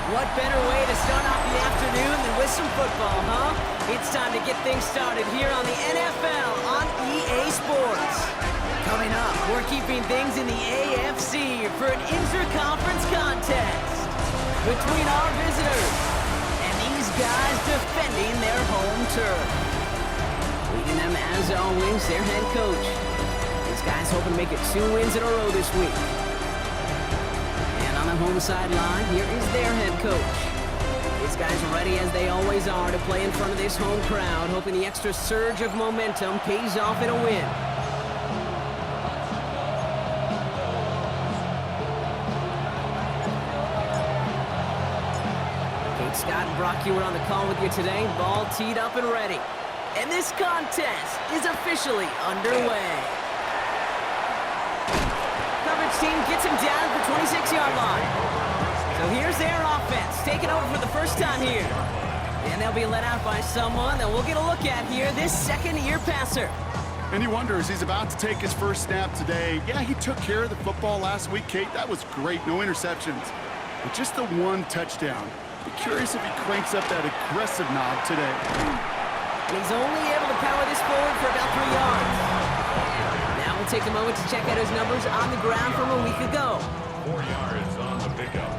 What better way to start off the afternoon than with some football, huh? It's time to get things started here on the NFL on EA Sports. Coming up, we're keeping things in the AFC for an inter-conference contest between our visitors and these guys defending their home turf. Leading them, as always, their head coach. These guys hoping to make it 2 wins in a row this week. On the home sideline, here is their head coach. These guys are ready as they always are to play in front of this home crowd, hoping the extra surge of momentum pays off in a win. Kate Scott and Brock Hewer on the call with you today. Ball teed up and ready. And this contest is officially underway. Team gets him down at the 26-yard line. So here's their offense, taking over for the first time here. And they'll be let out by someone that we'll get a look at here, this second-year passer. And you wonder, as he's about to take his first snap today, yeah, he took care of the football last week, Kate. That was great, no interceptions. But just the 1 touchdown. Be curious if he cranks up that aggressive knob today. And he's only able to power this forward for about 3 yards. We'll take a moment to check out his numbers on the ground from a week ago. 4 yards on the pickup.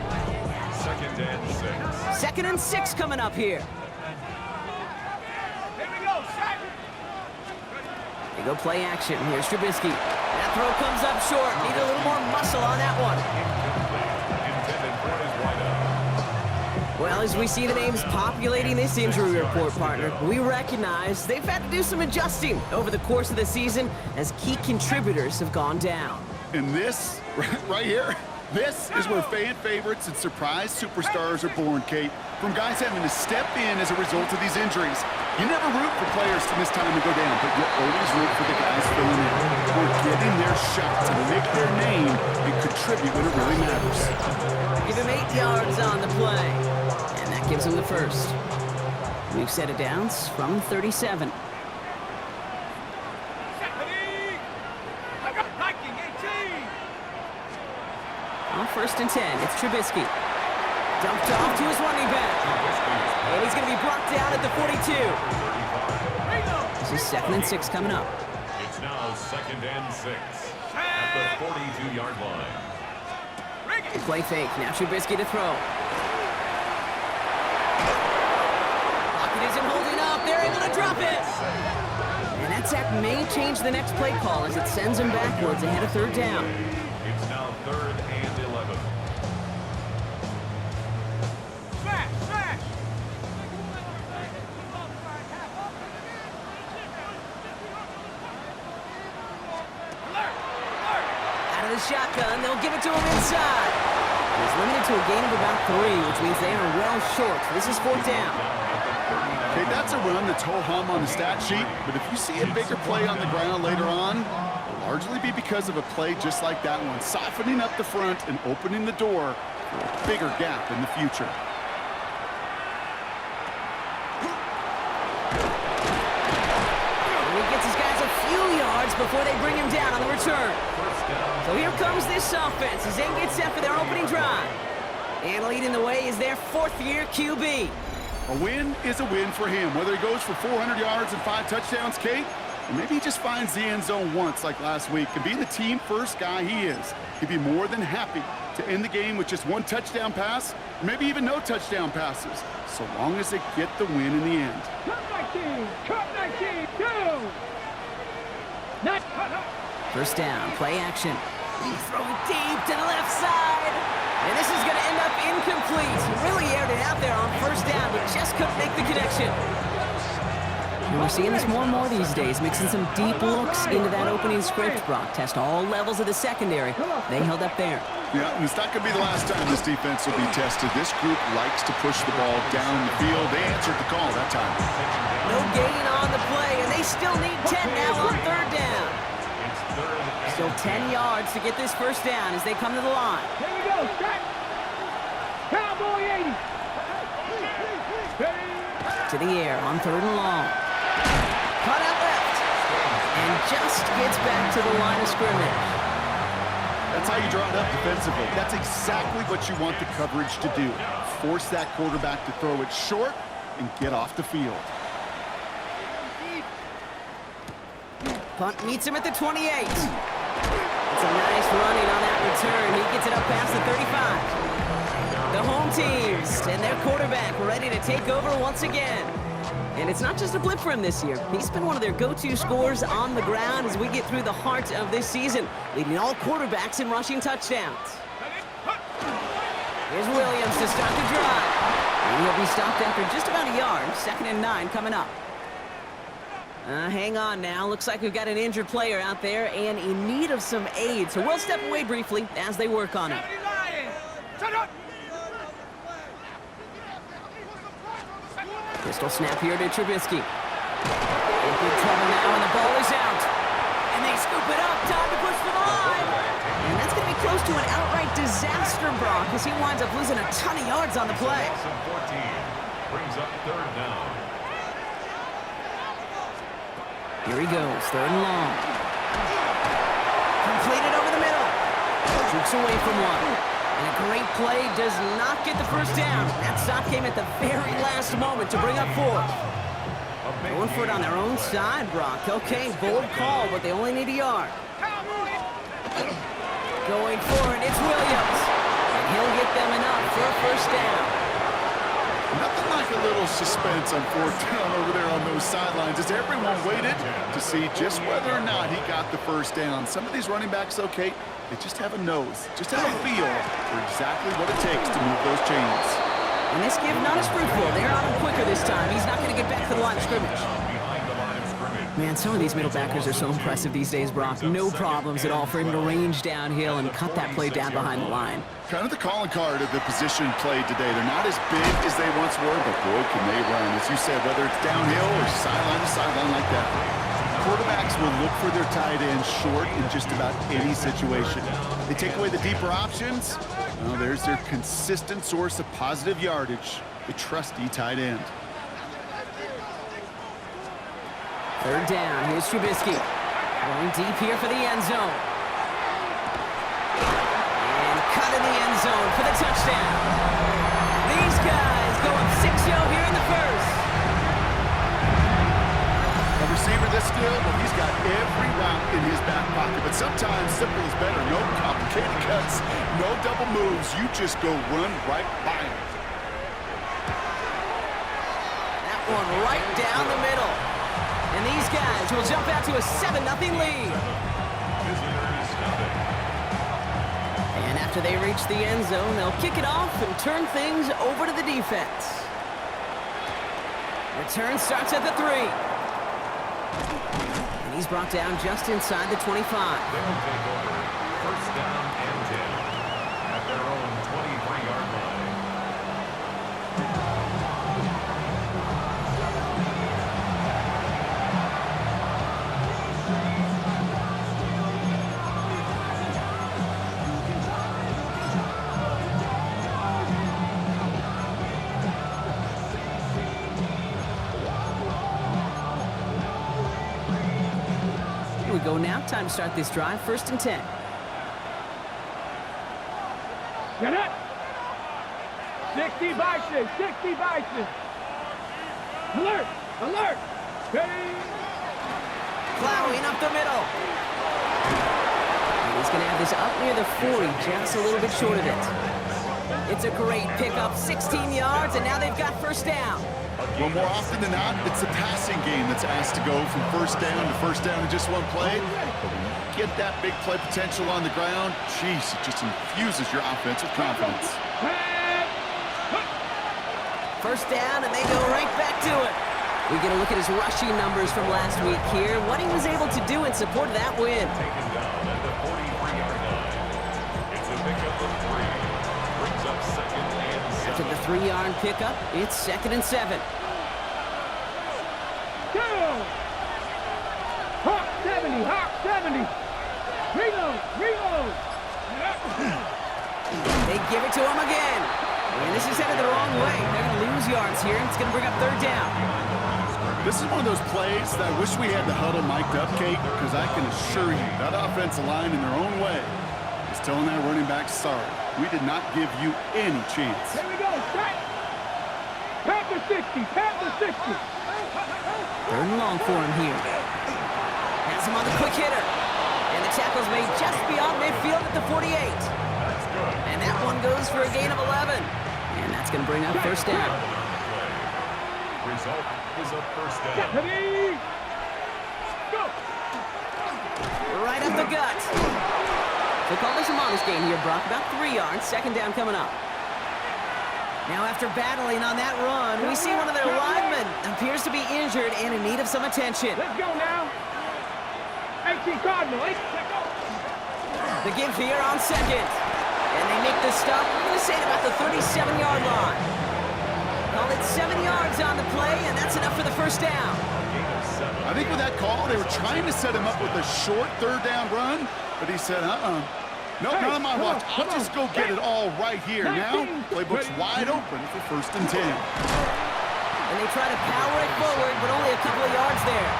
2nd and 6. 2nd and 6 coming up here. Here we go, set. They go play action. Here's Trubisky. That throw comes up short. Need a little more muscle on that one. Intended for his wideout. Well, as we see the names populating this injury report, partner, we recognize they've had to do some adjusting over the course of the season as key contributors have gone down. And this, right here, this is where fan favorites and surprise superstars are born, Kate. From guys having to step in as a result of these injuries. You never root for players to miss time and go down, but you always root for the guys filling in. Or getting their shot to make their name and contribute when it really matters. Give him 8 yards on the play. And that gives him the first. We've set it down from 37. On 1st and 10, it's Trubisky. Dumped off to his running back. And he's going to be brought down at the 42. This is 2nd and 6 coming up. It's now 2nd and 6 at the 42-yard line. The play fake. Now Trubisky to throw. Pocket isn't holding up. They're able to drop it. And that sack may change the next play call as it sends him backwards ahead of 3rd down. It's now 3rd and 11. Smash, smash. Alert, alert. Out of the shotgun, they'll give it to him inside. He's limited to a gain of about 3, which means they are well short. This is 4th down. Okay, that's a run that's ho-hum on the stat sheet, but if you see a bigger play on the ground later on, it'll largely be because of a play just like that one, softening up the front and opening the door for a bigger gap in the future. And he gets his guys a few yards before they bring him down on the return. So here comes this offense as they get set for their opening drive. And leading the way is their 4th-year QB. A win is a win for him, whether he goes for 400 yards and 5 touchdowns, Kate, or maybe he just finds the end zone once like last week. And being the team-first guy he is, he'd be more than happy to end the game with just 1 touchdown pass, or maybe even no touchdown passes, so long as they get the win in the end. Cut 19, go. Nice cut up. 1st down, play action. Throw it deep to the left side. And this is going to end up incomplete. Really aired it out there on 1st down, but just couldn't make the connection. And we're seeing this more and more these days, mixing some deep looks into that opening script. Brock test all levels of the secondary. They held up there. Yeah, and it's not going to be the last time this defense will be tested. This group likes to push the ball down the field. They answered the call that time. No gain on the play, and they still need 10 now on 3rd down. Still 10 yards to get this 1st down as they come to the line. Here we go, set. Cowboy 80. To the air on 3rd and long. Cut out left. And just gets back to the line of scrimmage. That's how you draw it up defensively. That's exactly what you want the coverage to do. Force that quarterback to throw it short and get off the field. Punt meets him at the 28. It's a nice running on that return. He gets it up past the 35. The home teams and their quarterback ready to take over once again. And it's not just a blip for him this year. He's been one of their go-to scorers on the ground as we get through the heart of this season, leading all quarterbacks in rushing touchdowns. Here's Williams to start the drive. And he'll be stopped after just about a yard. 2nd and 9 coming up. Hang on now. Looks like we've got an injured player out there and in need of some aid. So we'll step away briefly as they work on it. Pistol snap here to Trubisky. In big trouble now, and the ball is out. And they scoop it up. Time to push for the line. And that's going to be close to an outright disaster, Brock, as he winds up losing a ton of yards on the play. 14 brings up 3rd down. Here he goes, 3rd and long. Completed over the middle. Jukes away from one. And a great play does not get the first down. That stop came at the very last moment to bring up 4th. Going for it on their own side, Brock. Okay, bold call, but they only need a yard. Going for it, it's Williams. And he'll get them enough for a 1st down. Nothing like a little suspense on 4th down over there on those sidelines as everyone waited to see just whether or not he got the 1st down. Some of these running backs, okay, they just have a nose, just have a feel for exactly what it takes to move those chains. And this give not as fruitful. They're on him quicker this time. He's not going to get back to the line of scrimmage. Man, some of these middle backers are so impressive these days, Brock. No problems at all for him to range downhill and cut that play down behind the line. Kind of the calling card of the position played today. They're not as big as they once were, but boy, can they run. As you said, whether it's downhill or sideline to sideline like that. Quarterbacks will look for their tight end short in just about any situation. They take away the deeper options. Well, there's their consistent source of positive yardage, the trusty tight end. 3rd down. Here's Trubisky. Going deep here for the end zone. And cut in the end zone for the touchdown. These guys go up 6-0 here in the 1st. A receiver this skilled, well, he's got every route in his back pocket. But sometimes simple is better. No complicated cuts, no double moves. You just go run right by him. That one right down the middle. And these guys will jump out to a 7-0 lead. And after they reach the end zone, they'll kick it off and turn things over to the defense. Return starts at the 3. And he's brought down just inside the 25. They will take over 1st down and 10 at their own 23-yard line. Here we go now. Time to start this drive. 1st and 10. Get it! 60 Bison! 60 Bison! Alert! Alert! Ready! Plowing up the middle. And he's going to have this up near the 40, just a little bit short of it. It's a great pickup, 16 yards, and now they've got 1st down. Well, more often than not, it's the passing game that's asked to go from 1st down to 1st down in just one play. But when you get that big play potential on the ground, geez, it just infuses your offense with confidence. 1st down, and they go right back to it. We get a look at his rushing numbers from last week here, what he was able to do in support of that win. Taken down at the 43-yard line. It's a pickup of 3. Brings up 2nd and 7. After the 3-yard pickup, it's 2nd and 7. Go! Hawk 70! Hawk 70! Reload! Reload! They give it to him again. And this is headed the wrong way. They're going to lose yards here. It's going to bring up 3rd down. This is one of those plays that I wish we had the huddle mic'd up, Kate, because I can assure you that offensive line in their own way is Just telling that running back, sorry. We did not give you any chance. Here we go, strike. Panther 60, Panther 60. Third and long for him here. Has him on the quick hitter. And the tackle's made just beyond midfield at the 48. And that one goes for a gain of 11. And that's going to bring up first down. Result is a first down. Ready? Go. Right up the gut. They call this a modest gain here, Brock. About 3 yards. Second down coming up. Now after battling on that run, we see one of their linemen appears to be injured and in need of some attention. Let's go now. 18 Cardinal. The give here on second. And they make the stop. We're going to say at about the 37-yard line. Call it 7 yards on the play, and that's enough for the first down. I think with that call, they were trying to set him up with a short third down run, but he said, no, not on my watch. I'll just go get it all right here. Now, playbook's wide open for 1st and 10. And they try to power it forward, but only a couple of yards there.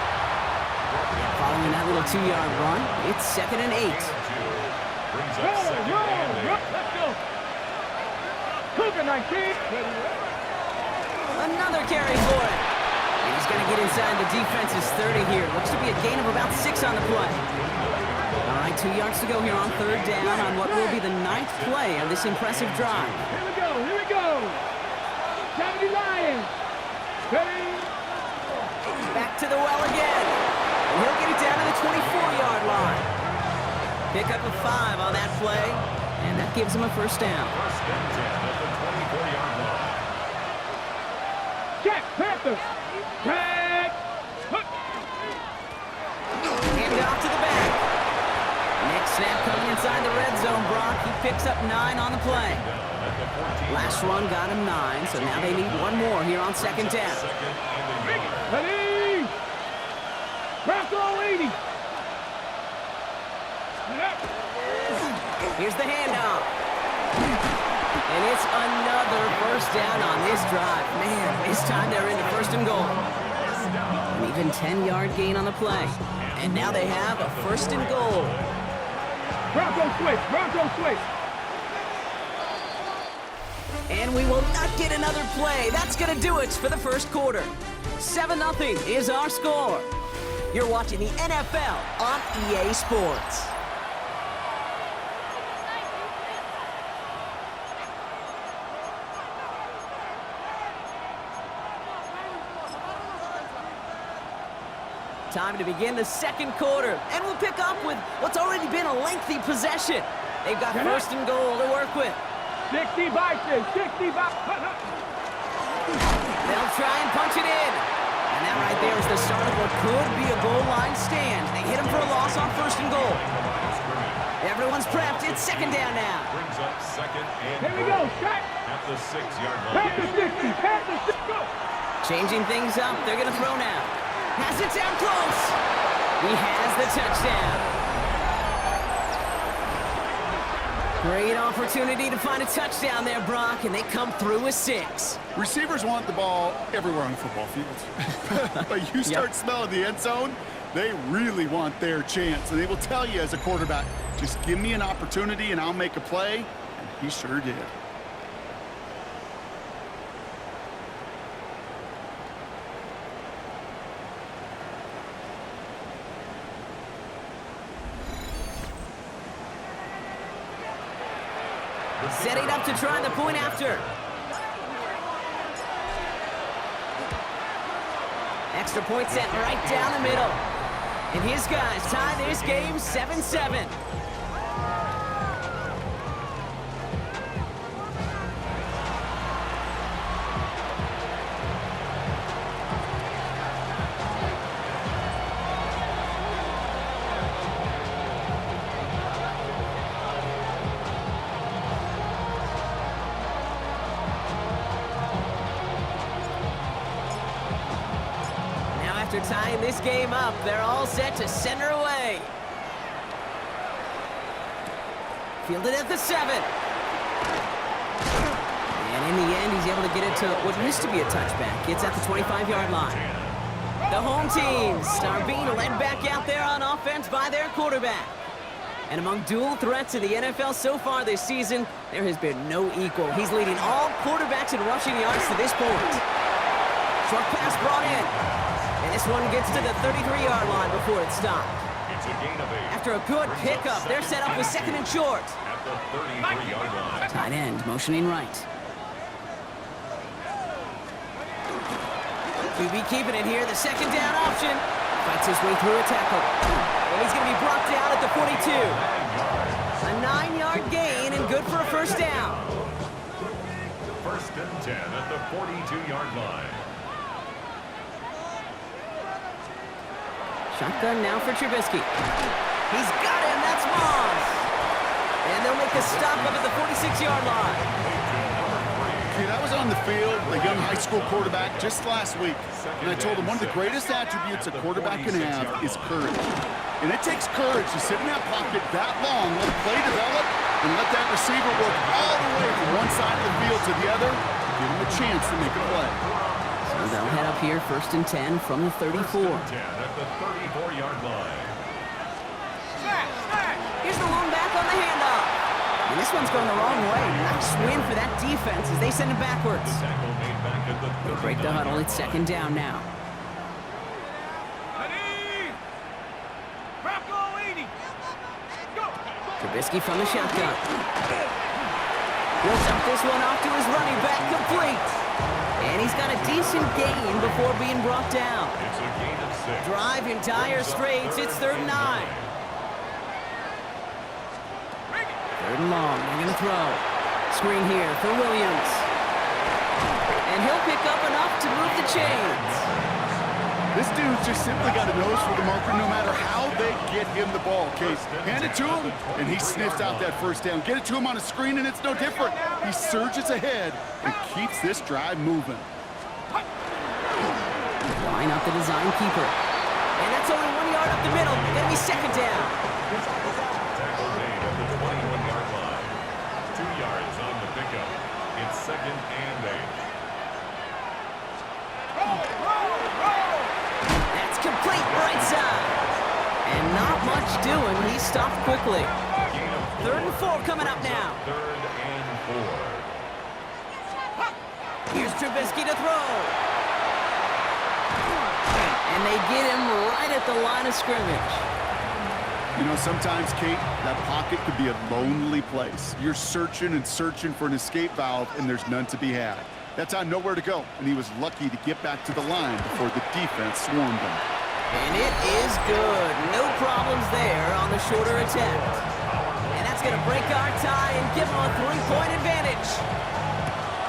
Following that little 2-yard run, it's 2nd and 8. Brings up second and 8. Let's go. Cougar 19. Another carry for it. And he's going to get inside the defense's 30 here. Looks to be a gain of about 6 on the play. All right, 2 yards to go here on third down on what will be the 9th play of this impressive drive. Here we go, here we go. 70 Lions. Ready? Back to the well again. And he'll get it down to the 24-yard line. Pick up a 5 on that play, and that gives him a first down. First and 10 at the 24-yard line. Jack Panther. Jack. Hook. Hand it off to the back. Next snap coming inside the red zone, Brock. He picks up 9 on the play. Last one got him 9, so now they need one more here on second down. Ready? Bronco 80. Here's the handoff. And it's another first down on this drive. Man, this time they're into 1st and goal. An even 10-yard gain on the play. And now they have a 1st and goal. Bronco switch, Bronco switch. And we will not get another play. That's going to do it for the first quarter. 7-0 is our score. You're watching the NFL on EA Sports. Time to begin the second quarter, and we'll pick up with what's already been a lengthy possession. They've got 1st and goal to work with. 60 Vikings, 60 Vikings. They'll try and punch it in. And that right there is the start of what could be a goal line stand. They hit him for a loss on 1st and goal. Everyone's prepped. It's 2nd down now. Brings up 2nd and Here we go, shot. at the 6-yard line. Panther 60, Panther 60. Go. Changing things up. They're going to throw now. Has it down close. He has the touchdown. Great opportunity to find a touchdown there, Brock, and they come through with 6. Receivers want the ball everywhere on the football field. But you start smelling the end zone, they really want their chance. And they will tell you as a quarterback, just give me an opportunity and I'll make a play. And he sure did. Setting up to try the point after. Extra point set right down the middle. And his guys tie this game 7-7. After tying this game up, they're all set to center away. Fielded at the 7. And in the end, he's able to get it to what used to be a touchback. It's at the 25-yard line. The home teams are being led back out there on offense by their quarterback. And among dual threats in the NFL so far this season, there has been no equal. He's leading all quarterbacks in rushing yards to this point. Short pass brought in. And this one gets to the 33-yard line before it's stopped. It's a gain of 8. After a good pickup, they're set up with 2nd and short. At the 33-yard line. Tight end motioning right. QB keeping it here, the 2nd down option. Fights his way through a tackle. And he's going to be brought down at the 42. A 9-yard gain and good for a 1st down. 1st and 10 at the 42-yard line. Shotgun now for Trubisky. He's got him, that's Moss. And they'll make the stop up at the 46-yard line. Kid, I was on the field, a young high school quarterback, just last week, and I told him one of the greatest attributes a quarterback can have is courage. And it takes courage to sit in that pocket that long, let play develop, and let that receiver work all the way from one side of the field to the other, give him a chance to make a play. So they'll head up here, 1st and 10 from the 34. 10 at the 34-yard line. Here's the lone back on the handoff. And this one's going the wrong way. Nice win for that defense as they send it backwards. Tackle made back at the They break the huddle. It's 2nd down now. Trubisky from the shotgun. He'll dump this one off to his running back, complete. And he's got a decent gain before being brought down. It's a gain of 6. Drive in dire straits. It's 3rd and 9. 3rd and long. They're going to throw. Screen here for Williams. And he'll pick up enough to move the chains. This dude's just simply got a nose for the marker no matter how they get him the ball, Case. Hand it to him, and he sniffs out that 1st down. Get it to him on a screen, and it's no different. He surges ahead and keeps this drive moving. Line up the design keeper. And that's only 1 yard up the middle. Gonna be 2nd down. Tackle made at the 21-yard line. 2 yards on the pickup. It's 2nd and 8. That's complete right side. And not much doing. He stopped quickly. 3rd and 4 coming up now. 3rd and 4. Here's Trubisky to throw. And they get him right at the line of scrimmage. You know, sometimes, Kate, that pocket could be a lonely place. You're searching and searching for an escape valve, and there's none to be had. That time, nowhere to go, and he was lucky to get back to the line before the defense swarmed him. And it is good. No problems there on the shorter attempt. And that's going to break our tie and give them a 3-point advantage.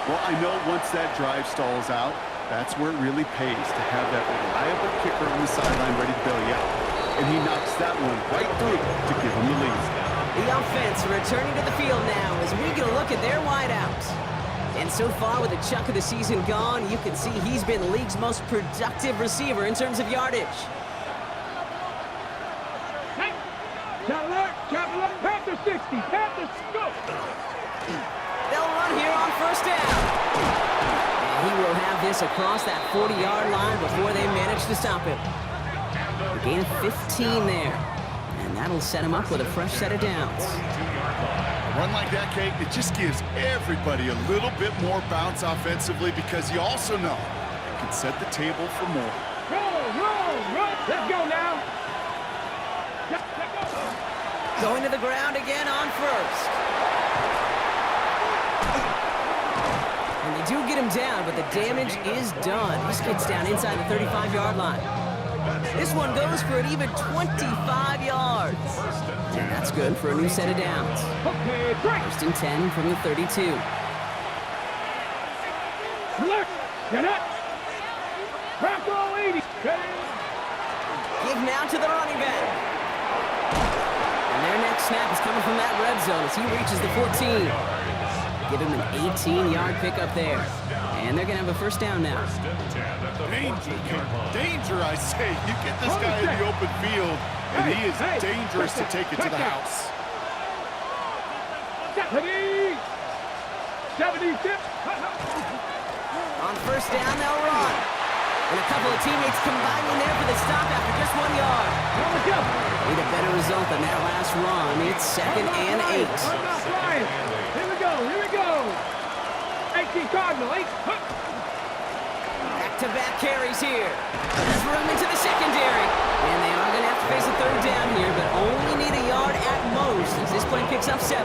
Well, I know once that drive stalls out, that's where it really pays to have that reliable kicker on the sideline ready to bail you out. And he knocks that one right through to give him the lead. The offense returning to the field now as we get a look at their wideouts. And so far, with a chunk of the season gone, you can see he's been the league's most productive receiver in terms of yardage. Panther 60, Panther scope. They'll run here on 1st down. And he will have this across that 40-yard line before they manage to stop him. A gain of 15 there. And that'll set him up with a fresh set of downs. A run like that, Kate, it just gives everybody a little bit more bounce offensively because you also know it can set the table for more. Roll. Let's go now. Going to the ground again on 1st. And they do get him down, but the damage is done. This gets down inside the 35-yard line. This one goes for an even 25 yards. And that's good for a new set of downs. Okay, break. 1st and 10 from the 32. Look, get up. Bronco 80. Give now to the running back. And their next snap is coming from that red zone as he reaches the 14. Give him an 18-yard pickup there. And they're going to have a 1st down now. Danger, I say. You get this guy in the open field, and he is dangerous to take it to the house. 76. On 1st down, they'll run. And a couple of teammates combining there for the stop after just 1 yard. Need a better result than that last run. It's 2nd and 8. Here we go, here we go. 18 Cardinal, 8. Back-to-back carries here. There's room into the secondary. And they are going to have to face a 3rd down here, but only need a yard at most as this play picks up 7.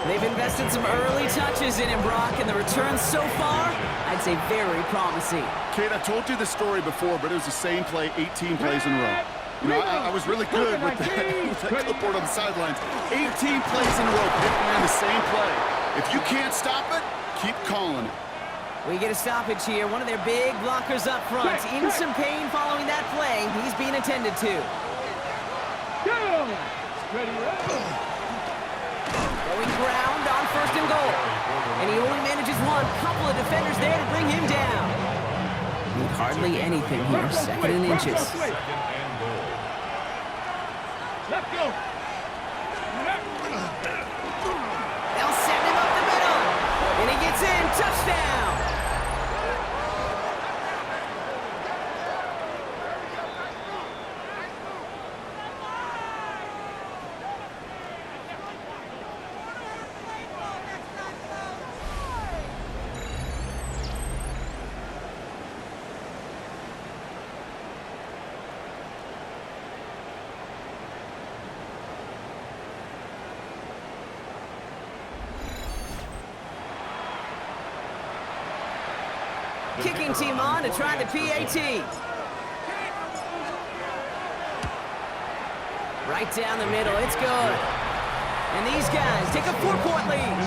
They've invested some early touches in him, Brock, and the returns so far, I'd say very promising. Kate, I told you this story before, but it was the same play 18 plays in a row. You know, I was really good with that clipboard on the sidelines. 18 plays in a row, picking on the same play. If you can't stop it, keep calling it. We get a stoppage here. One of their big blockers up front. In some pain following that play. He's being attended to. Going ground on 1st and goal. And he only manages one. Couple of defenders there to bring him down. Need hardly anything here. 2nd and inches. Let's go. They'll send him up the middle. And he gets in. Touchdown. Kicking team on to try the PAT. Right down the middle, it's good. And these guys take a 4-point lead.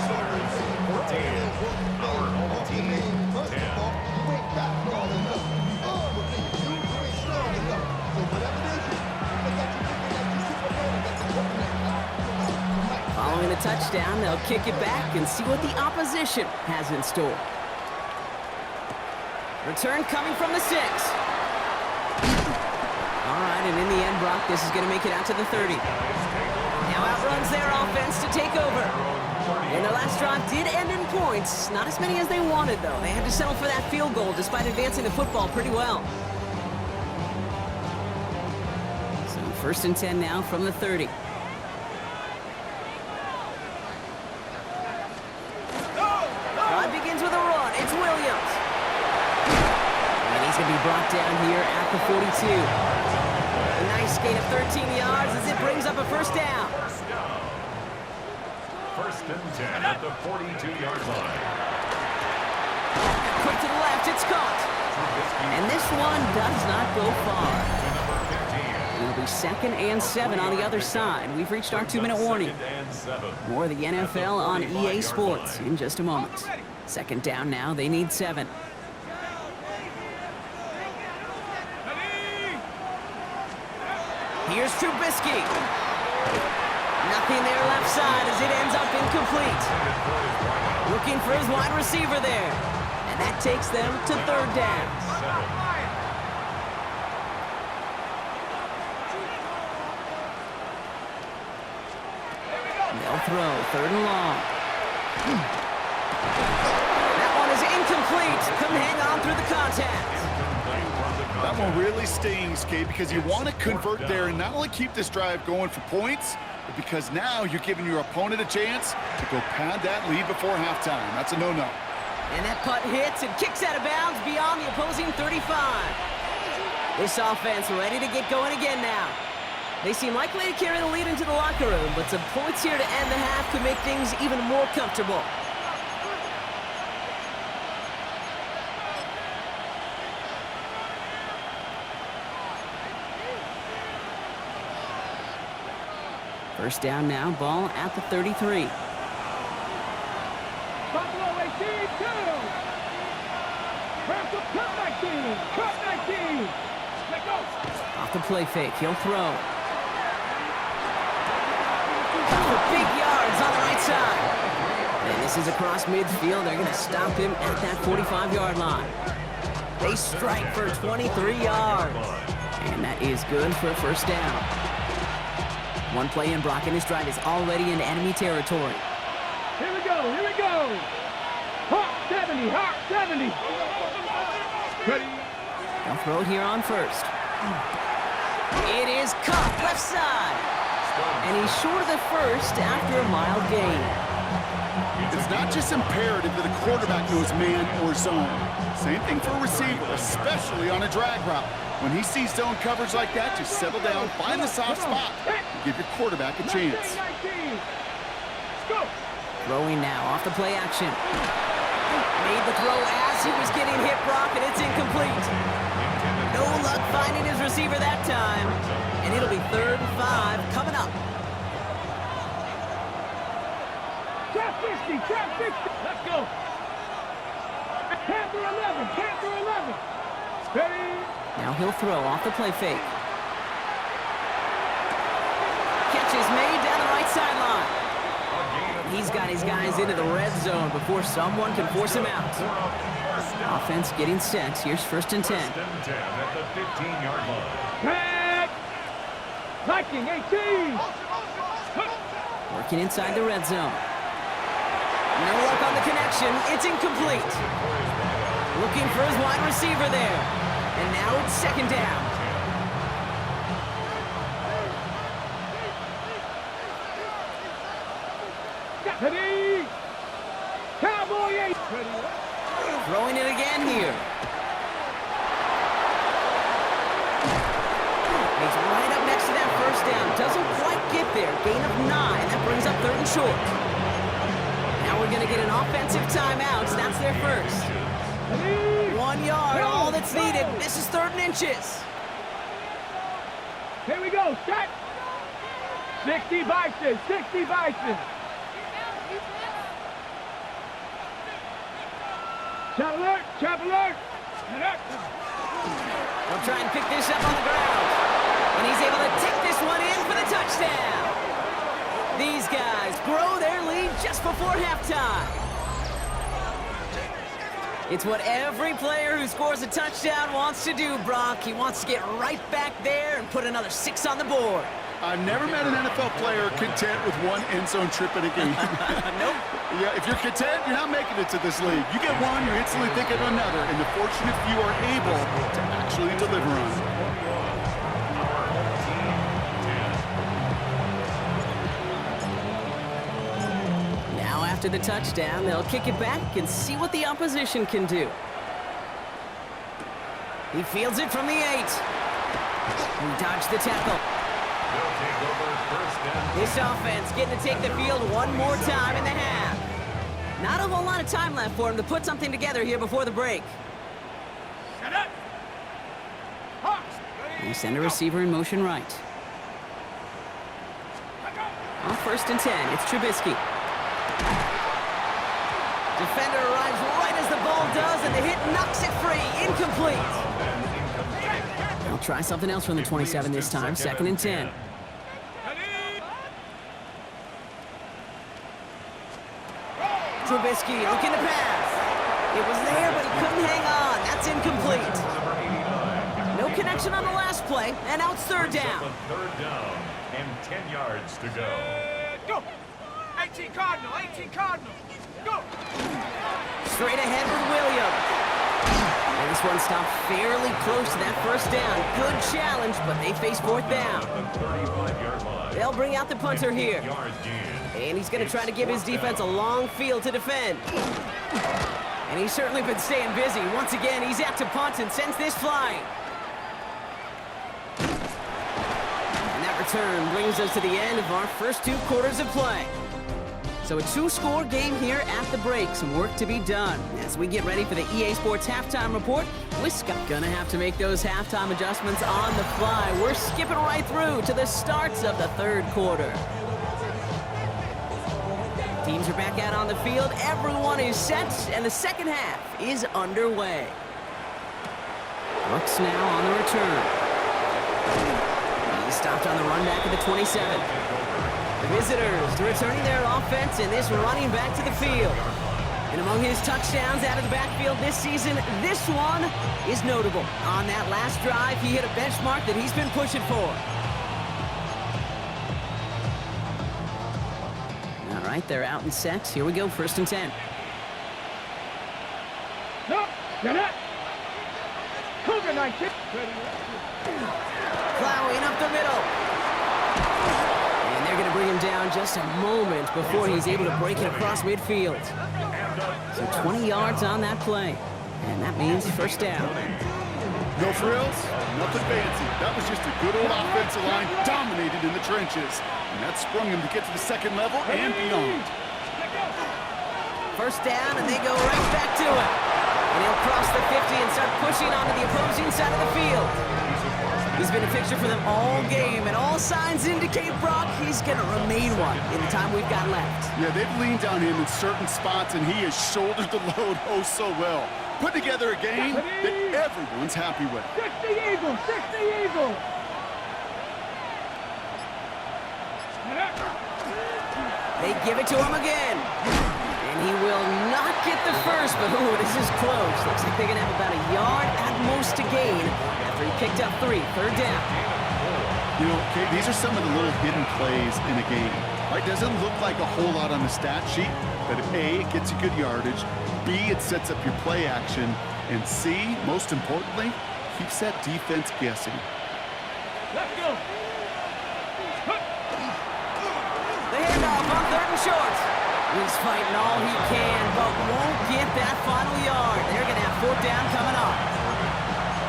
Following the touchdown, they'll kick it back and see what the opposition has in store. Return coming from the 6. All right, and in the end, Brock, this is going to make it out to the 30. Now outruns their offense to take over. And their last drive did end in points. Not as many as they wanted, though. They had to settle for that field goal despite advancing the football pretty well. So 1st and 10 now from the 30. Drive begins with a run. It's Williams. He's going to be brought down here at the 42. A nice gain of 13 yards as it brings up a 1st down. 1st and 10 at the 42-yard line. Quick to the left, it's caught. And this one does not go far. It'll be 2nd and 7 on the other side. We've reached our 2-minute warning. More of the NFL on EA Sports in just a moment. 2nd down now, they need 7. Here's Trubisky. Nothing there left side as it ends up incomplete. Looking for his wide receiver there. And that takes them to 3rd down. They'll throw 3rd and long. That one is incomplete. Couldn't hang on through the contact. That one really stings, Kate, because you want to convert there and not only keep this drive going for points, but because now you're giving your opponent a chance to go pad that lead before halftime. That's a no-no. And that punt hits and kicks out of bounds beyond the opposing 35. This offense ready to get going again now. They seem likely to carry the lead into the locker room, but some points here to end the half could make things even more comfortable. First down now, ball at the 33. Buffalo 18, 2. Cut 19, cut 19. Let go. Off the play fake, he'll throw. For big yards on the right side. And this is across midfield. They're going to stop him at that 45-yard line. They strike for 23 yards. And that is good for a 1st down. One play in, Brock, and his drive is already in enemy territory. Here we go, here we go. Hawk 70, Hawk 70. Ready, They'll throw it here on first. It is caught left side. And he's short of the first after a mild gain. It's not just imperative that a quarterback knows man or zone. Same thing for a receiver, especially on a drag route. When he sees zone coverage like that, just settle down, find the soft spot, and give your quarterback a chance. Throwing now off the play action. Made the throw as he was getting hit, Brock, and it's incomplete. No luck finding his receiver that time. And it'll be 3rd and 5 coming up. Trap 60, trap 60. Let's go. Panther 11, Panther 11. Ready? Now he'll throw off the play fake. Catch is made down the right sideline. He's got his guys into the red zone before someone can force him out. Offense getting set. Here's 1st and 10. 1st and 10 at the 15-yard line. Pack. Viking 18. Working inside the red zone. No luck on the connection. It's incomplete. Looking for his wide receiver there. And now it's 2nd down. Ready? Cowboy 8. Throwing it again here. He's right up next to that 1st down. Doesn't quite get there. Gain of 9. That brings up 3rd and short. Now we're going to get an offensive timeout. That's their first. 1 yard, all that's needed. This is 3rd and inches. Here we go. Set. 60 Bison. 60 Bison. Trap alert. Trap alert. They'll try and pick this up on the ground. And he's able to take this one in for the touchdown. These guys grow their lead just before halftime. It's what every player who scores a touchdown wants to do, Brock. He wants to get right back there and put another 6 on the board. I've never met an NFL player content with one end zone trip in a game. Nope. Yeah, if you're content, you're not making it to this league. You get one, you're instantly thinking of another, and the fortunate few are able to actually deliver on it. Now after the touchdown, they'll kick it back and see what the opposition can do. He fields it from the 8. He dodged the tackle. This offense getting to take the field one more time in the half. Not a whole lot of time left for him to put something together here before the break. They send a receiver in motion right. On 1st and 10, it's Trubisky. Defender arrives right as the ball does, and the hit knocks it free. Incomplete. They'll try something else from the 27 this time. 2nd and 10. Trubisky looking to pass. It was there, but he couldn't hang on. That's incomplete. No connection on the last play, and now it's 3rd down. 3rd down and 10 yards to go. Go. 18 Cardinal. 18 Cardinal. Go. Straight ahead with Williams. And this one stopped fairly close to that 1st down. Good challenge, but they face 4th down. They'll bring out the punter here. And he's going to try to give his defense a long field to defend. And he's certainly been staying busy. Once again, he's out to punt and sends this flying. And that return brings us to the end of our first 2 quarters of play. So a 2-score game here at the break. Some work to be done. As we get ready for the EA Sports Halftime Report, we're gonna have to make those halftime adjustments on the fly. We're skipping right through to the starts of the 3rd quarter. Teams are back out on the field. Everyone is set, and the 2nd half is underway. Brooks now on the return. He's stopped on the run back at the 27. The visitors returning their offense, and this running back to the field. And among his touchdowns out of the backfield this season, this one is notable. On that last drive, he hit a benchmark that he's been pushing for. All right, they're out and set. Here we go, 1st and 10. No, get it. Cougar 19. Plowing up the middle. And they're going to bring him down just a moment before he's able to break it across midfield. So 20 yards on that play. And that means first down. No frills, nothing fancy. That was just a good old offensive line dominated in the trenches. And that sprung him to get to the second level and beyond. First down, and they go right back to it. And he'll cross the 50 and start pushing onto the opposing side of the field. He's been a fixture for them all game, and all signs indicate, Brock, he's going to remain one in the time we've got left. Yeah, they've leaned on him in certain spots, and he has shouldered the load oh so well. Put together a game that everyone's happy with. 60 Eagles, 60 Eagles. They give it to him again. And he will not get the first, but ooh, this is close. Looks like they're going to have about a yard at most to gain after he picked up 3. Third down. You know, Kate, these are some of the little hidden plays in a game. Right? Doesn't look like a whole lot on the stat sheet, but A, it gets you good yardage, B, it sets up your play action, and C, most importantly, keeps that defense guessing. Let's go. The handoff on 3rd and short. He's fighting all he can, but won't get that final yard. They're going to have 4th down coming up.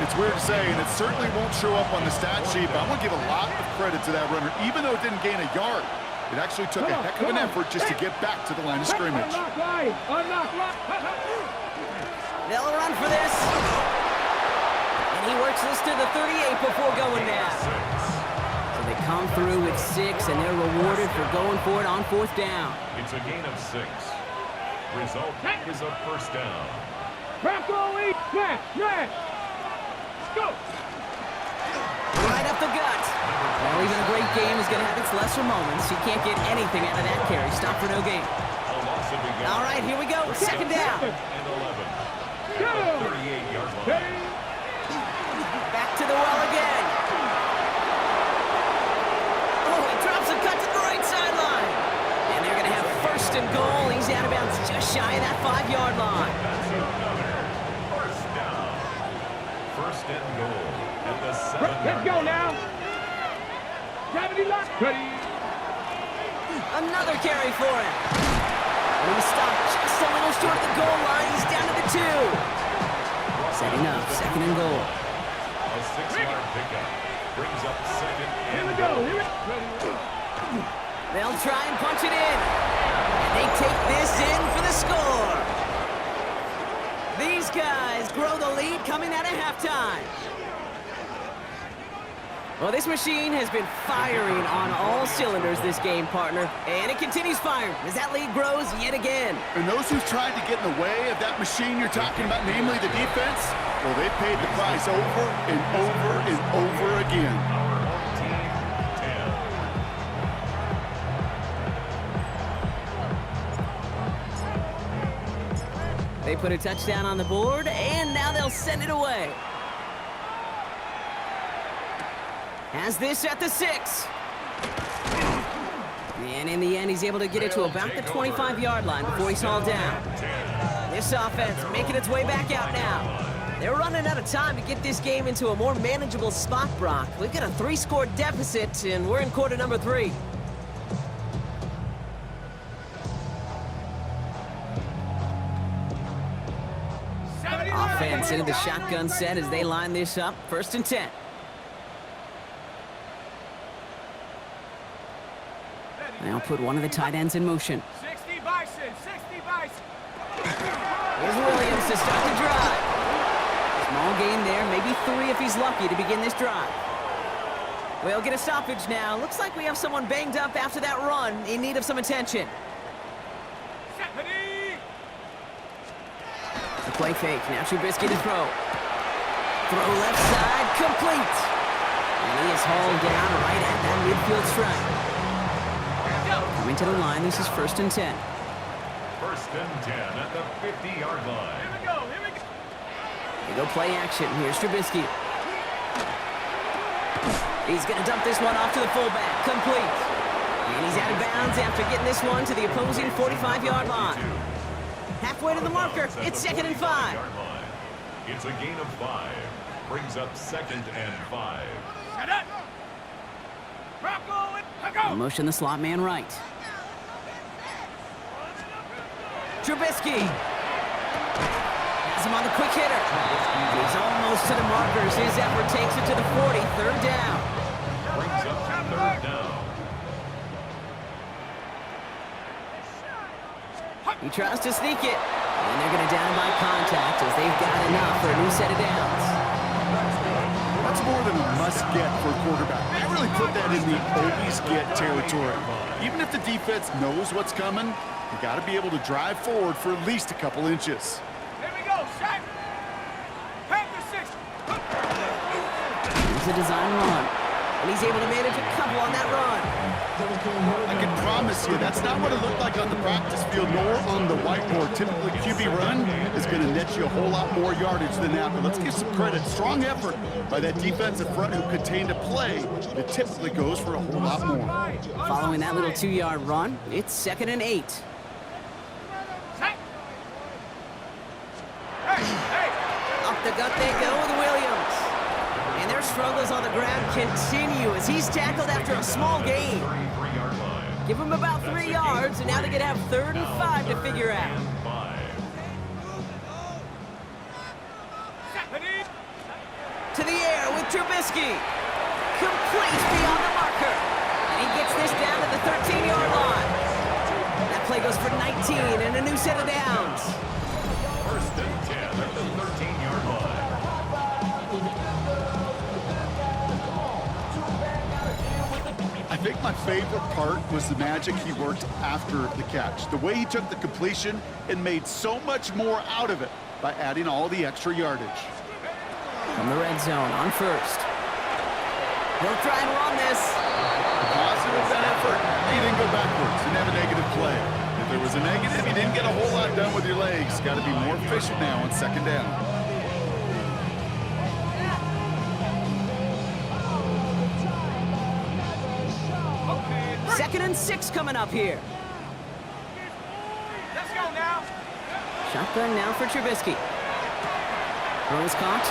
It's weird to say, and it certainly won't show up on the stat sheet, but I want to give a lot of credit to that runner. Even though it didn't gain a yard, it actually took a heck of an effort just to get back to the line of scrimmage. Unlock line. Unlock line. They'll run for this. And he works this to the 38 before going down. So they come through with 6, and they're rewarded for going for it on 4th down. It's a gain of 6. Result is a first down. Bronco East. Smash. Smash. Go. Right up the gut. Well, even a great game is going to have its lesser moments. He can't get anything out of that carry. Stop for no gain. All right, here we go. 2nd down. And 11. Go. 38-yard line. Back to the well again. Oh, he drops a cut to the right sideline. And they're going to have 1st and goal. He's out of bounds just shy of that 5-yard line. First down. 1st and goal at the 7-yard Let's go now. 70 line. Ready. Another carry for him. And he stopped just a little short of the goal line. He's down to the 2. Setting up, 2nd and goal. A 6-yard pickup brings up 2nd Here and we go. goal. Here we go. They'll try and punch it in. And they take this in for the score. These guys grow the lead coming out of halftime. Well, this machine has been firing on all cylinders this game, partner. And it continues firing as that lead grows yet again. And those who've tried to get in the way of that machine you're talking about, namely the defense, well, they paid the price over and over and over again. Our home team, 10. They put a touchdown on the board, and now they'll send it away. Has this at the 6. And in the end, he's able to get it to about the 25-yard line before he's hauled down. This offense making its way back out now. They're running out of time to get this game into a more manageable spot, Brock. We've got a 3-score deficit, and we're in quarter number 3. Offense into the shotgun set as they line this up. 1st and 10. They'll put one of the tight ends in motion. 60 Bison. 60 Bison. Here's Williams to start the drive. Small gain there, maybe 3 if he's lucky to begin this drive. We'll get a stoppage now. Looks like we have someone banged up after that run in need of some attention. The play fake. Now Trubisky to throw. Throw left side, complete. And he is hauled down right at that midfield stripe. Coming to the line, this is 1st and 10. 1st and 10 at the 50-yard line. Here we go. Here we go. They go play action. Here's Trubisky. He's going to dump this one off to the fullback. Complete. And he's out of bounds after getting this one to the opposing 45-yard line. Halfway to the marker. It's 2nd and 5. It's a gain of 5. brings up 2nd and 5. Motion the slot man right. Trubisky has him on the quick hitter. He's almost to the markers. His effort takes it to the 40. 3rd down. Brings up 3rd down. He tries to sneak it. And they're going to down by contact as they've got enough for a new set of downs. That's more than a must-get for a quarterback. I really put that in the always-get territory. Even if the defense knows what's coming, you got to be able to drive forward for at least a couple inches. Here we go, Shaq. Panther 6. Here's a design run. And he's able to manage a couple on that run. I can promise you that's not what it looked like on the practice field nor on the whiteboard. Typically, QB run is going to net you a whole lot more yardage than that. But let's give some credit. Strong effort by that defensive front who contained a play that typically goes for a whole lot more. Following that little 2-yard run, it's 2nd and 8. Up the gut they go with Williams. And their struggles on the ground continue as he's tackled after a small gain. Give him about 3 yards, and now they're going to have 3rd and 5 to figure out. To the air with Trubisky. Complete beyond the marker. And he gets this down to the 13-yard line. That play goes for 19 and a new set of downs. 1st and 10 at the 13-yard line. I think my favorite part was the magic he worked after the catch. The way he took the completion and made so much more out of it by adding all the extra yardage. From the red zone on 1st. He'll try and run this. Positive that effort. He didn't go backwards. Didn't have a negative play. If there was a negative, you didn't get a whole lot done with your legs. Got to be more efficient now on 2nd down. 2nd and 6 coming up here. Let's go now. Shotgun now for Trubisky. Throw is caught.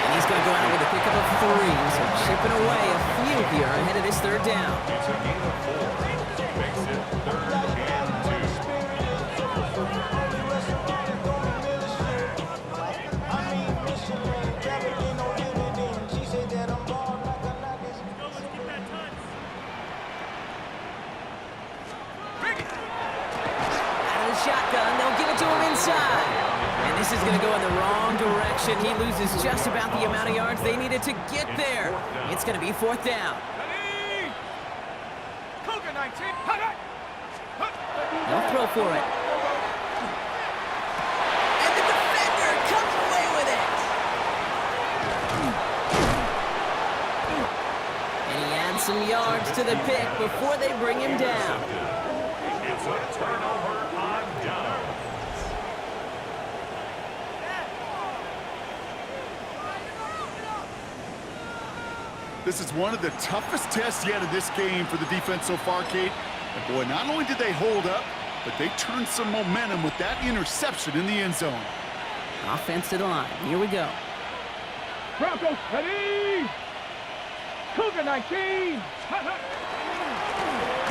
And he's going to go out with a pickup of 3. So chipping away a few here ahead of this 3rd down. It's a gain of 4. Makes it 3rd and 2. Shotgun, they'll give it to him inside. And this is going to go in the wrong direction. He loses just about the amount of yards they needed to get there. It's going to be 4th down. Cougar 19. They'll throw for it. And the defender comes away with it. And he adds some yards to the pick before they bring him down. It's a turnover on downs. This is one of the toughest tests yet of this game for the defense so far, Kate. And boy, not only did they hold up, but they turned some momentum with that interception in the end zone. Offense to the line. Here we go. Broncos ready. Cougar 19.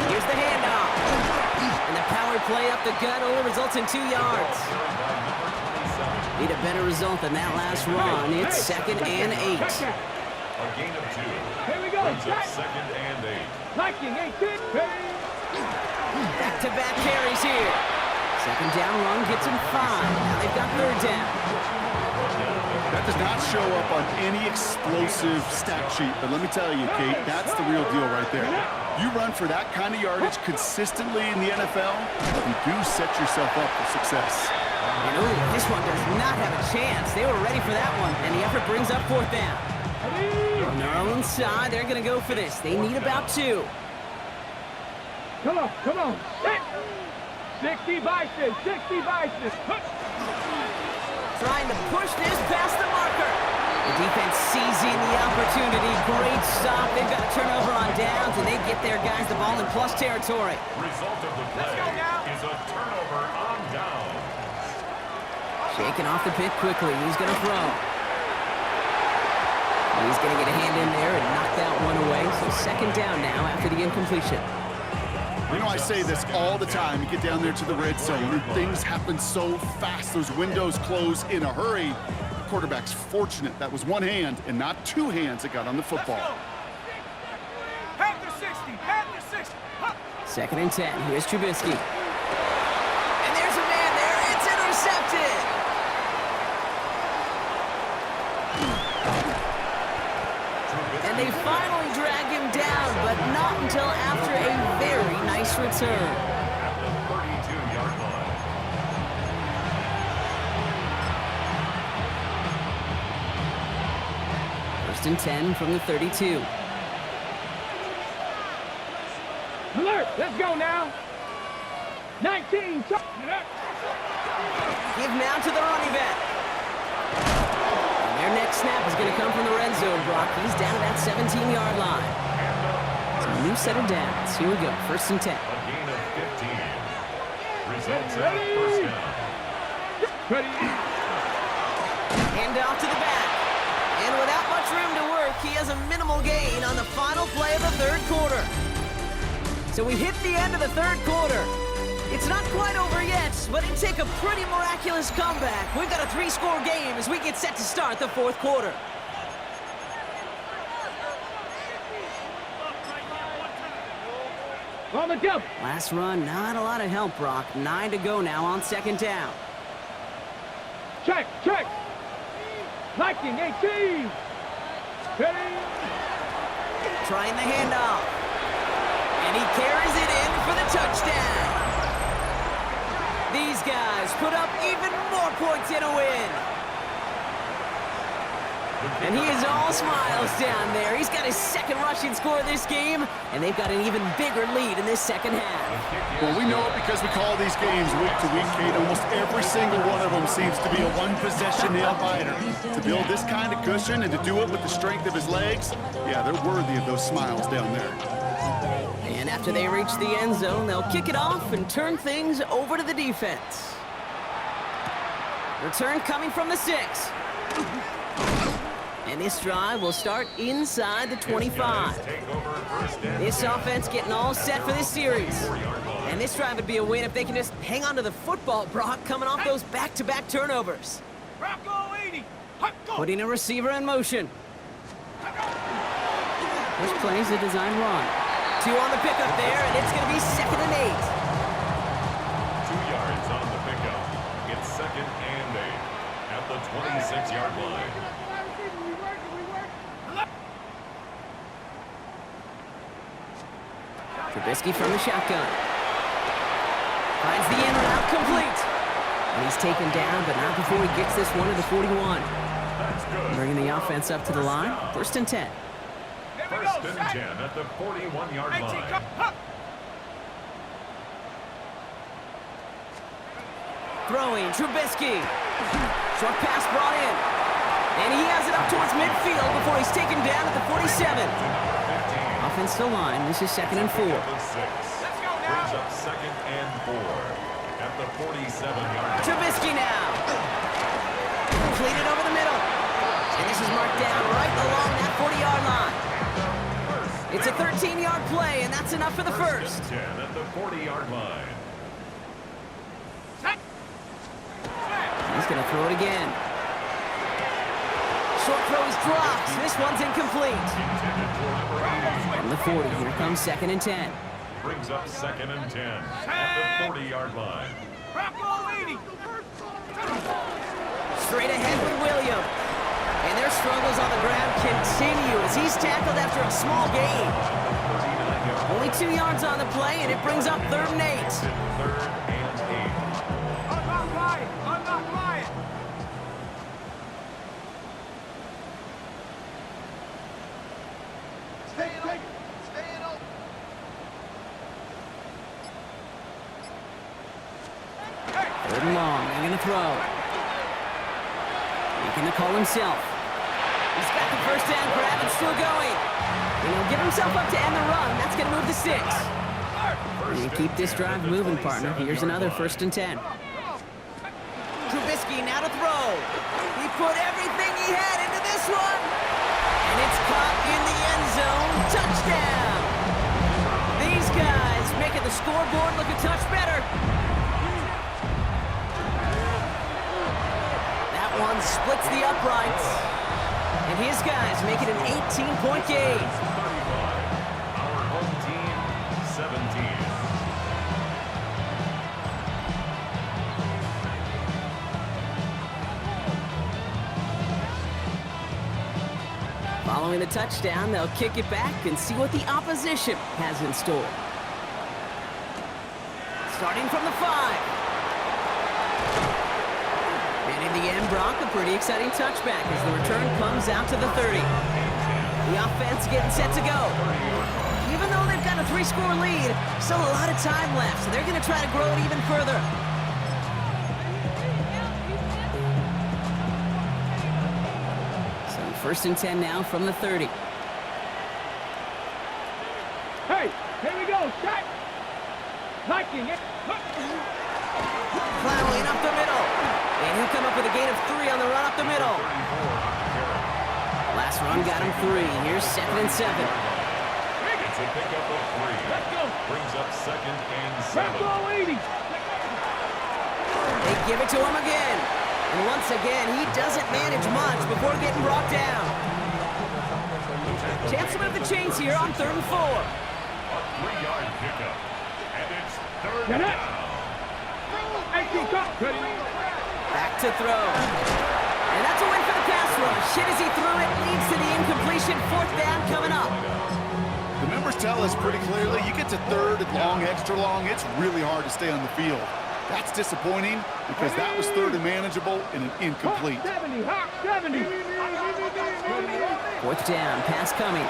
Here's the handoff. And the power play up the gut only results in 2 yards. Need a better result than that last run. It's 2nd and 8. A gain of 2. Here we go. Brings up 2nd and 8. Viking 18. Back-to-back carries here. 2nd down run gets him 5. Now they've got 3rd down. That does not show up on any explosive stat sheet, but let me tell you, Kate, that's the real deal right there. You run for that kind of yardage consistently in the NFL, you do set yourself up for success. And ooh, this one does not have a chance. They were ready for that one, and the effort brings up 4th down. On their own side, they're going to go for this. They need about 2. Come on, come on. 60 vices, 60 vices. Trying to push this past the marker. The defense seizing the opportunity. Great stop. They've got a turnover on downs, and they get their guys the ball in plus territory. Result of the play is a turnover on downs. Shaking off the pick quickly. He's going to throw. He's going to get a hand in there and knock that one away. So second down now after the incompletion. You know, I say this all the time. You get down there to the red zone, and things happen so fast. Those windows close in a hurry. The quarterback's fortunate that was one hand and not two hands that got on the football. Second and 10. Here's Trubisky. And there's a man there. It's intercepted. And they finally drag him down, but not until after a very nice return. At the 32-yard line. First and 10 from the 32. Alert! Let's go now. 19. Give now to the running back. And their next snap is going to come from the red zone, Brock. He's down to that 17-yard line. It's a new set of downs. Here we go. First and 10. A gain of 15. Results in a first down. Ready. Hand off to the back. And without much room to work, he has a minimal gain on the final play of the third quarter. So we hit the end of the third quarter. It's not quite over yet, but it'd take a pretty miraculous comeback. We've got a 3-score game as we get set to start the fourth quarter. On the jump. Last run, not a lot of help, Brock. 9 to go now on second down. Check. Liking 18. Ready. Trying the handoff. And he carries it in for the touchdown. These guys put up even more points in a win. And he is all smiles down there. He's got his second rushing score this game, and they've got an even bigger lead in this second half. Well, we know it because we call these games week to week, Kate. Almost every single one of them seems to be a one-possession nail-biter. To build this kind of cushion and to do it with the strength of his legs, yeah, they're worthy of those smiles down there. And after they reach the end zone, they'll kick it off and turn things over to the defense. Return coming from the 6. And this drive will start inside the 25. This offense getting all set for this series. And this drive would be a win if they can just hang on to the football, Brock, coming off those back-to-back turnovers. Putting a receiver in motion. First play is a design run. 2 on the pickup there, and it's going to be second and 8. 2 yards on the pickup. It's second and 8 at the 26-yard line. Trubisky from the shotgun. Finds the end route complete. And he's taken down, but not before he gets this one to the 41. That's good. Bringing the offense up to the line. First and 10. First and 10 at the 41-yard line. Throwing, Trubisky. Short pass brought in. And he has it up towards midfield before he's taken down at the 47. Offensive line, this is second and 4. Brings up second and 4 at the 47-yard line. Trubisky now. Completed over the middle. And this is marked down right along that 40-yard line. It's a 13-yard play, and that's enough for the first. 10 at the 40-yard line. He's going to throw it again. Short throw is dropped. This one's incomplete. From the 40, here comes second and 10. Brings up second and 10 at the 40-yard line. Straight ahead with Williams. And their struggles on the ground continue as he's tackled after a small gain. Only 2 yards on the play, and it brings up third and 8. Third and 8. Third and long, they're going to throw. Making the call himself. He's got the first down grab and still going. And he'll give himself up to end the run. That's going to move to 6. And keep this drive moving, partner. Here's another first and 10. Trubisky now to throw. He put everything he had into this one. And it's caught in the end zone. Touchdown! These guys making the scoreboard look a touch better. That one splits the uprights. And his guys make it an 18-point game. 35. Our home team, 17. Following the touchdown, they'll kick it back and see what the opposition has in store. Starting from the 5. And in the end, Brock, a pretty exciting touchback as the return comes out to the 30. The offense getting set to go. Even though they've got a 3-score lead, still a lot of time left, so they're going to try to grow it even further. So 1st and 10 now from the 30. Hey, here we go, shot. Hiking it. Plowing up the middle. And he'll come up with a gain of 3 on the run up the middle. Last run got him 3. Here's 2nd and 7. It's a pickup of 3. Let's go. Brings up 2nd and Back 7. ball 80. They give it to him again. And once again, he doesn't manage much before getting brought down. Chance to move the chains here on 3rd and 4. A 3-yard pickup. And it's 3rd Get it. down. 18 cut. Back to throw. And that's a win for the pass rush. Hit as he threw it, leads to the incompletion. 4th down coming up. The numbers tell us pretty clearly, you get to 3rd and long, extra long, it's really hard to stay on the field. That's disappointing because that was 3rd and manageable and an incomplete. 70, hot 70. 4th down, pass coming.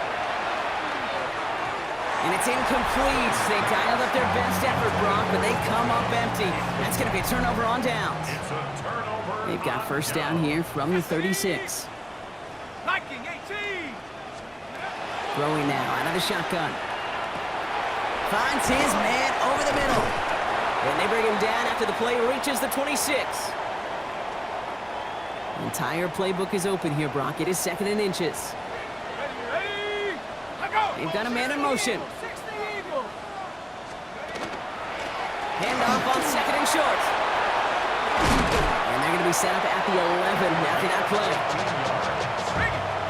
And it's incomplete. They dialed up their best effort, Brock, but they come up empty. That's going to be a turnover on downs. It's a turnover. They've got 1st down here from the 36. Hiking 18. Throwing now out of the shotgun. Finds his man over the middle. And they bring him down after the play reaches the 26. The entire playbook is open here, Brock. It is 2nd and inches. Ready. Let go. They've got a man in motion. Handoff on 2nd and short. And they're going to be set up at the 11 after that play.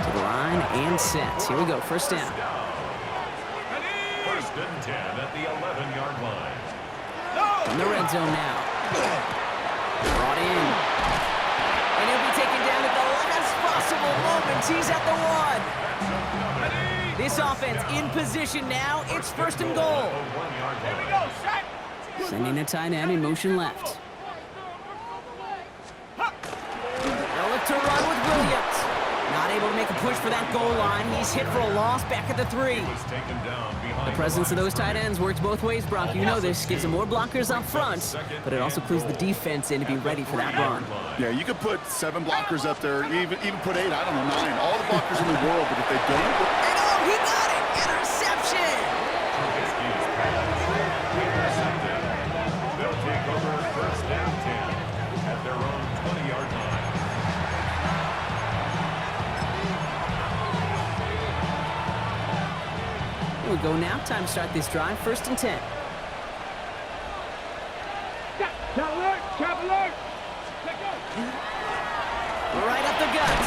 To the line and set. Here we go, 1st down. 1st and 10 at the 11-yard line. In the red zone now. Brought in. And he'll be taken down at the last possible moment. He's at the 1. This offense in position now. It's 1st and goal. Here we go, shot. Sending a tight end in motion left. They'll look to run with Williams. Not able to make a push for that goal line. He's hit for a loss back at the 3. Was taken down behind The presence of those tight ends works both ways, Brock. You know this. Gives them more blockers up front, but it also clues the defense in to be ready for that run. Yeah, you could put 7 blockers up there, even put 8, I don't know, 9. All the blockers in the world, but if they don't... And oh, he got it! Interception! They'll take over 1st and 10 at their own 20-yard line. Here we go now. Time to start this drive. 1st and 10. Chop alert, chop alert. Let go. Right up the gut.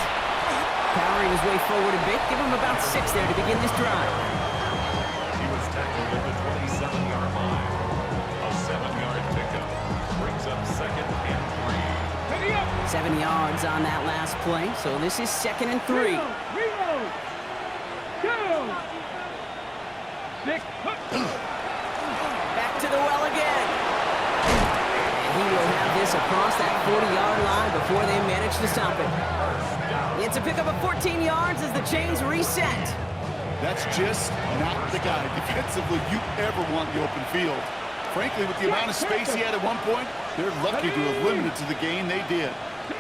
Powering his way forward a bit. Give him about 6 there to begin this drive. He was tackled at the 27-yard line. A 7-yard pickup brings up 2nd and 3. Ready up. 7 yards on that last play, so this is 2nd and 3. Reload. Go. 6. Back to the well again. And he will have this across that 40-yard line before they manage to stop it. It's a pickup of 14 yards as the chains reset. That's just not the guy defensively you ever want in the open field. Frankly, with the amount of space he had at one point, they're lucky to have limited to the gain they did.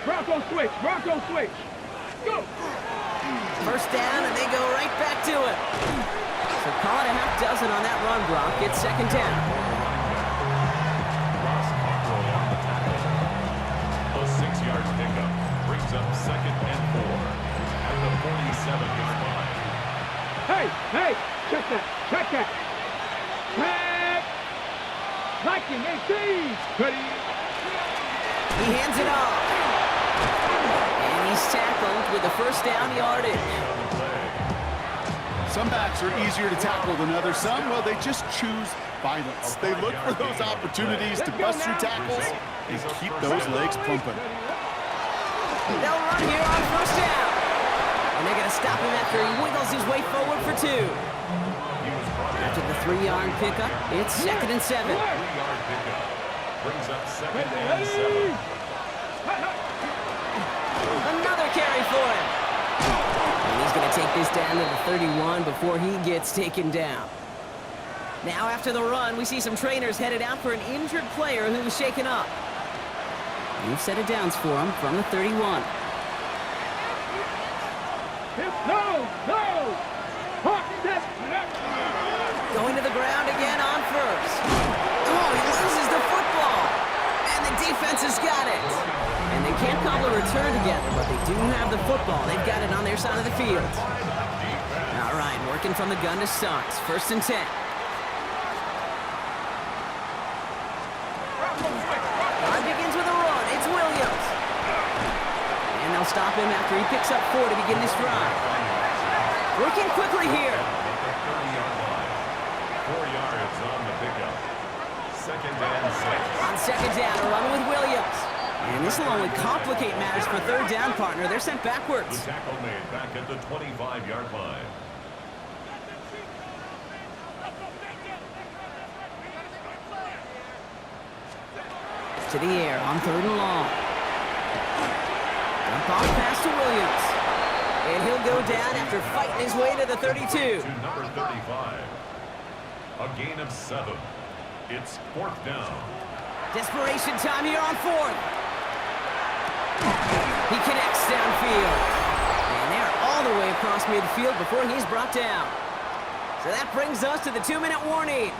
Bronco switch, Bronco switch. Go. 1st down, and they go right back to it. So call it a half dozen on that run, Brock. It's 2nd down. Ross Cockrell on the tackle. A 6-yard pickup brings up 2nd and 4 at the 47-yard line. Ready. He hands it off. And he's tackled with the first down yardage. Some backs are easier to tackle than others. Some, well, they just choose violence. They look for those opportunities to bust through tackles and keep those legs pumping. They'll run here on first down. And they're going to stop him after he wiggles his way forward for 2. After the 3-yard pickup, it's 2nd and 7. 3-yard pickup brings up 2nd and 7. Another carry for him. And he's going to take this down to the 31 before he gets taken down. Now after the run, we see some trainers headed out for an injured player who was shaken up. New set of downs for him from the 31. No. Going to the ground again on first. Oh, he loses the football. And the defense has got it. And they can't cobble a return together, but they do have the football. They've got it on their side of the field. All right, working from the gun to start. 1st and 10. Run begins with a run. It's Williams. And they'll stop him after he picks up 4 to begin this drive. Working quickly here. 4 yards on the pickup. 2nd and 6. On 2nd down, a run with Williams. And this will only complicate matters for 3rd down, partner. They're sent backwards. The tackle made back at the 25-yard line. To the air on 3rd and long. Dump off pass to Williams. And he'll go down after fighting his way to the 32. To number 35. A gain of 7. It's 4th down. Desperation time here on 4th. He connects downfield. And they're all the way across midfield before he's brought down. So that brings us to the 2-minute warning.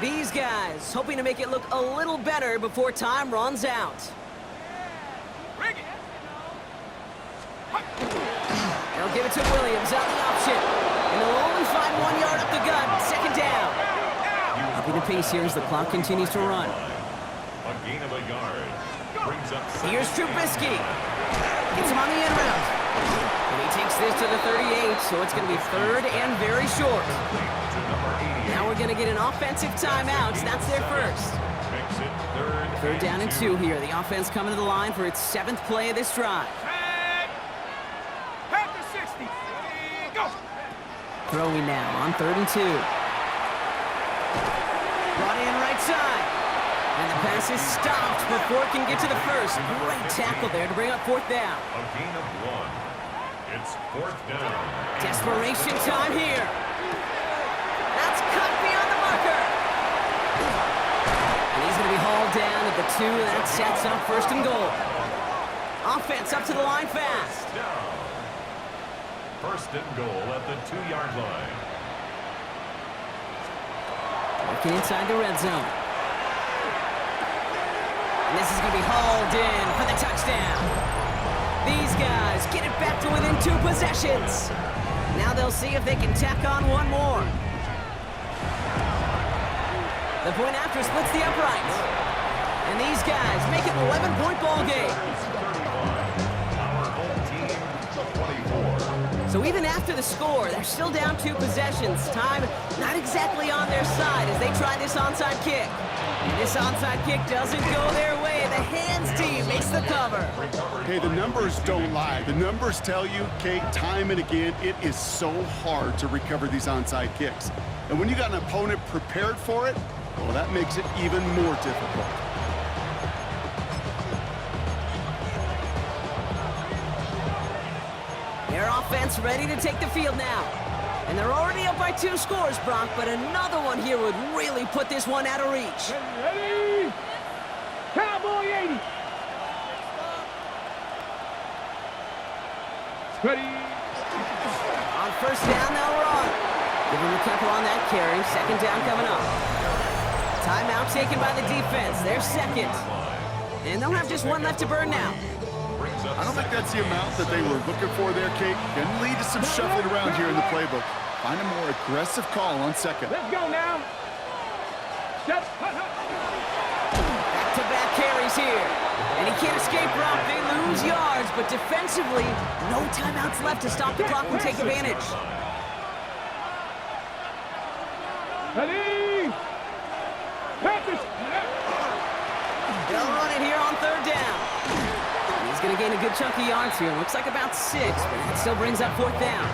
These guys hoping to make it look a little better before time runs out. They'll give it to Williams on the option. And they'll only find 1 yard up the gut. 2nd down. Upping the pace here as the clock continues to run. A gain of a yard. Brings up Here's Trubisky. Gets him on the end route. And he takes this to the 38, so it's going to be 3rd and very short. to number 88. Now we're going to get an offensive timeout. That's their first. Makes it 3rd down and 2 here. The offense coming to the line for its 7th play of this drive. Panther 60. Go. Throwing now on 3rd and 2. Brought in right side. And the pass is stopped before it can get to the first. Great tackle there to bring up 4th down. A gain of 1. It's 4th down. Desperation time here. That's cut beyond the marker. And he's going to be hauled down at the 2. That sets up 1st and goal. Offense up to the line fast. Down. 1st and goal at the 2-yard line. Working inside the red zone. And this is going to be hauled in for the touchdown. These guys get it back to within 2 possessions. Now they'll see if they can tack on one more. The point after splits the uprights. And these guys make it an 11-point ball game. Our home team, 24. So even after the score, they're still down 2 possessions. Time not exactly on their side as they try this onside kick. And this onside kick doesn't go their way. The hands team makes the cover. Okay, the numbers don't lie. The numbers tell you, Kate, time and again, it is so hard to recover these onside kicks. And when you got an opponent prepared for it, well, that makes it even more difficult. Their offense ready to take the field now. And they're already up by 2 scores, Brock, but another one here would really put this one out of reach. Ready? Cowboy 80. Ready? On 1st down, they'll run. Give them a couple on that carry. 2nd down coming up. Timeout taken by the defense. They're 2nd. And they'll have just 1 left to burn now. I don't think that's the amount that they were looking for there, Kate. Can lead to some shuffling around here in the playbook. Find a more aggressive call on 2nd. Let's go now. Step. series here. And he can't escape, Brock. They lose yards, but defensively, no timeouts left to stop the clock and take advantage. Ready? Practice. They'll run it here on third down. He's going to gain a good chunk of yards here. Looks like about 6, but that still brings up fourth down.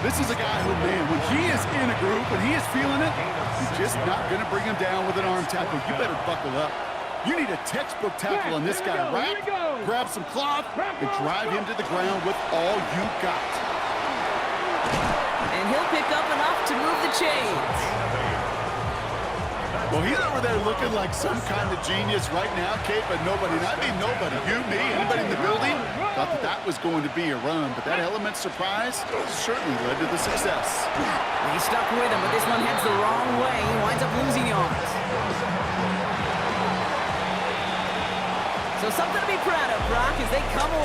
This is a guy who, man, when he is in a group and he is feeling it, you're just not going to bring him down with an arm tackle. You better buckle up. You need a textbook tackle on this guy. Wrap, grab some cloth, and drive him to the ground with all you got. And he'll pick up enough to move the chains. Well, he's over there looking like some kind of genius right now, Kate, but nobody, I mean nobody, you, me, anybody in the building, thought that that was going to be a run, but that element surprise certainly led to the success. He stuck with him, but this one heads the wrong way. He winds up losing yards. So something to be proud of, Brock, as they come away